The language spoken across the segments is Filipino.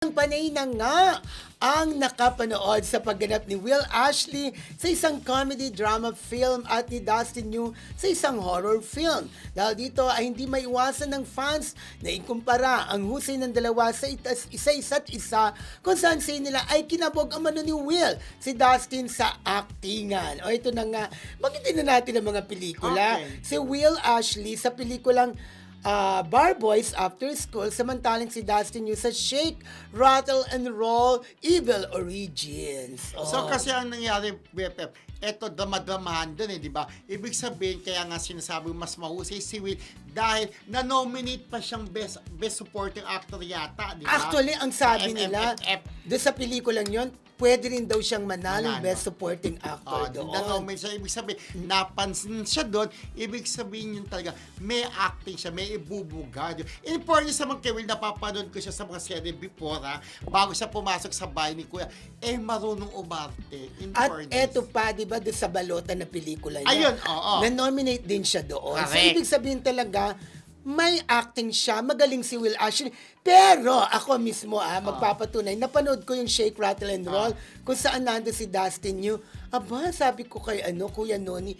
Ang panay na nga ang nakapanood sa pagganap ni Will Ashley sa isang comedy drama film at ni Dustin Yu sa isang horror film. Dahil dito ay hindi maiwasan ng fans na ikumpara ang husay ng dalawa sa isa't isa kung saan sa nila ay kinabog ang mano ni Will, si Dustin sa actingan. O ito na nga, magitin na natin ang mga pelikula. Okay. Si Will Ashley sa pelikulang Bar Boys After School, samantalang si Dustin Yu sa Shake, Rattle and Roll, Evil Origins. Oh. So kasi ang nangyari, BFF, eto drama-dramahan dun di ba? Ibig sabihin, kaya nga sinasabi mas mahusay si Will dahil na-nominate pa siyang best supporting actor yata, di ba? Actually, ang sabi Sa nila, MMFF. doon sa pelikulang yon, pwede rin daw siyang manalo Manalo. Best Supporting Actor doon. Na-nominate siya. Ibig sabihin, napansin siya doon. Ibig sabihin yun talaga, may acting siya, may ibubuga. In fairness naman kay Will, napapanood ko siya sa mga serye before, bago siya pumasok sa bahay ni Kuya, marunong umarte. In At fairness. eto pa, di ba, doon sa balota na pelikula niya. Ayun, oo. Na-nominate din siya doon. So, Correct. ibig sabihin talaga, may acting siya, magaling si Will Ashley. Pero ako mismo, magpapatunay, napanood ko yung Shake, Rattle and Roll, kung saan nando si Dustin Yu. Aba, sabi ko kay Kuya Noni,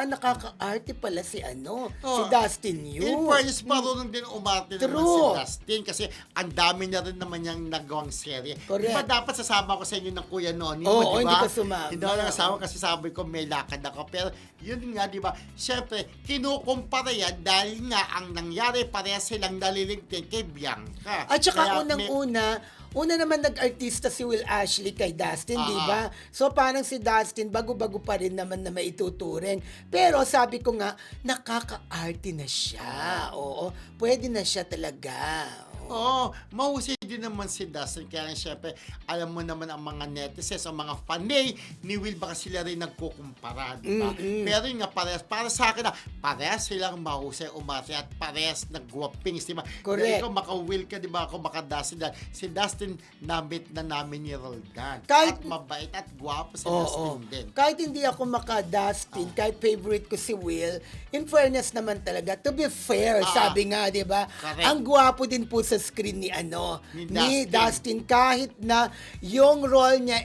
nakaka-arte pala si si Dustin Yu. In fairness, marunong din umarte naman si True. Dustin kasi ang dami na rin naman niyang nagawang serye. Correct. Di ba dapat sasama ko sa inyo ng Kuya Noni? Oo, di ba? hindi ka sumama. Hindi ako nakasama kasi sabi ko may lakad ako. Pero yun nga, di ba? Siyempre, kinukumpara yan dahil nga ang nangyari parehas silang naliligtin kay Bianca. At saka Kaya una naman nag-artista si Will Ashley kay Dustin, di ba? So parang si Dustin, bago-bago pa rin naman na maituturing. Pero sabi ko nga, nakaka-arte na siya. Oo, pwede na siya talaga. Oo, mahusay din naman si Dustin. Kaya siyempre, alam mo naman ang mga netizens, ang mga fanay ni Will, baka sila rin nagkukumpara, di ba? Pero yun nga, parehas, para sa akin parehas silang mahusay umarte at parehas nagwapings, di ba? Correct. Ikaw, maka-Will ka, di ba? Ako maka-Dustin. Si Dustin, namit na namin ni Roldan. Kahit- at mabait at gwapo si Oo. Dustin din. Kahit hindi ako maka-Dustin, kahit favorite ko si Will, in fairness naman talaga, to be fair, sabi nga, di ba? Correct. Ang gwapo din po sa screen ni Ni Dustin. Kahit na yung role niya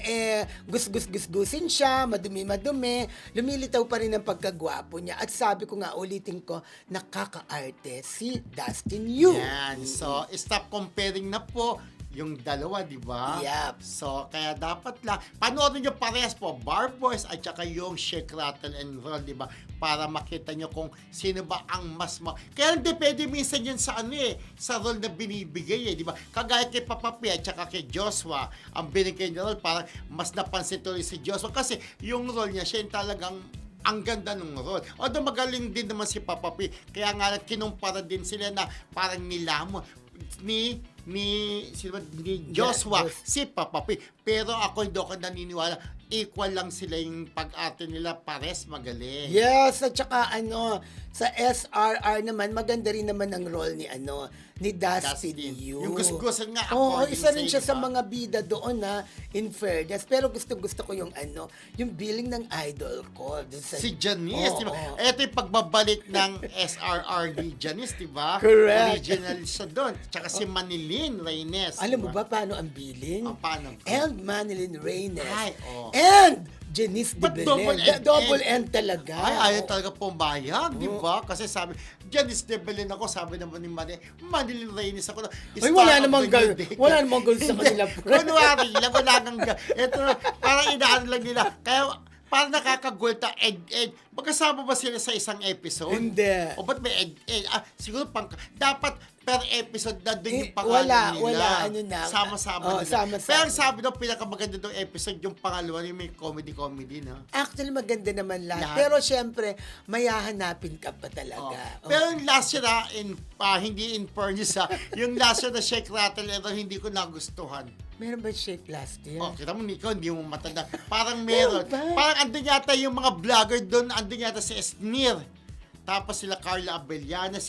gus-gus-gus-gusin siya, madumi-madumi, lumilitaw pa rin ang pagkagwapo niya. At sabi ko nga, ulitin ko, nakaka-arte si Dustin Yu. Yan. So, stop comparing na po yung dalawa, di ba? Yep. So, kaya dapat lang, panoorin nyo parehas po, Bar Boys at saka yung Shake, Rattle and Roll, di ba? Para makita nyo kung sino ba ang Kaya depende minsan yun sa sa role na binibigay di ba? Kagaya kay Papa P at saka kay Joshua, ang binigay niya role, parang mas napansin tuloy si Joshua kasi yung role niya, siya yung talagang ang ganda ng role. Although magaling din naman si Papa P, kaya nga kinumpara din sila na parang nilamon ni Joshua, si Papa P. Pero ako hindi ako naniniwala, equal lang sila yung pag-arte nila, pares magaling. Yes, at saka sa SRR naman, maganda rin naman ang role ni Dustin Yu. Yung gusgusan nga Oo, according isa rin siya sa'yo, sa mga bida doon in fairness. Pero gusto ko yung yung billing ng idol ko. Dun sa, Si Janice, di ba? Oo. Ito yung pagbabalik ng SRR ni Janice, di ba? Correct. Original siya doon. Tsaka si Manilyn Reynes. Alam mo diba? ba paano ang billing? Paano? And Manilyn Reynes. Ay, oo. And Janice de Ba't Belen. Double N talaga. Ay, ayaw talaga pumayag, di ba? Kasi sabi, Janice de Belen ako, sabi naman ni Manilyn Reynes ako. Ay, wala namang girl sa kanila. Kunwari lang, wala nang girl. Ito, parang inaan lang nila. Kaya, parang nakakagulta, magkasama ba sila sa isang episode? Hindi. O ba't may siguro dapat per episode na doon yung pangalan nila. Wala, Sama-sama nila. sama-sama. Pero ang sabi daw, pinakamaganda daw episode, yung pangalawa, yung may comedy na. Actually, maganda naman lahat. Lahat. Pero syempre, may hahanapin ka pa talaga. Oh. Pero yung last year hindi in fairness yung last year na Shake, Rattle and Roll, hindi ko nagustuhan. Meron ba shake last year? Kita mo, Nico, hindi mo matanda. Parang meron. Meron ba? Parang andun yata yung mga vlogger doon, andun yata si Esnir. Tapos sila Carla Abellana,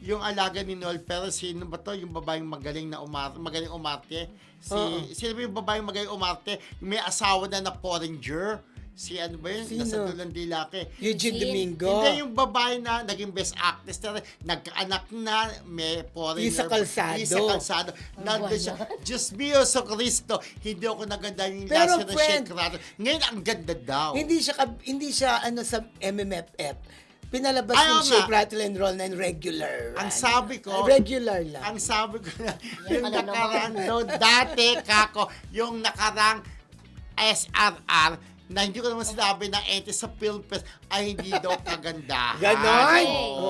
yung alaga ni Noel, pero sino ba to? Yung babaeng magaling umarte. Sino ba yung babaeng magaling umarte? May asawa na Porringer. si ano ba yun? Sino? Nasa Dulong Dilake. Eugene Eugene. Domingo. Hindi yung babae na naging best actress na rin, nagkaanak na, may foreigner. Lisa Calzado. Lisa Calzado. Nandun siya. Diyos mio, so Cristo, hindi ako naganda yung Pero lasa ng friend, Sheikh Rattle. Ngayon, ang ganda daw. Hindi siya ano sa MMFF. Pinalabas Ayaw yung Shake, nga. Rattle and Roll na yung regular. Ang ano. sabi ko, Regular lang. ang sabi ko na, Yan yung pala naman. nakarang daw, dati, kako, yung nakarang SRR, na hindi ko naman sinabi na ente sa Film Fest ay hindi daw kagandahan. Ganon? Oo.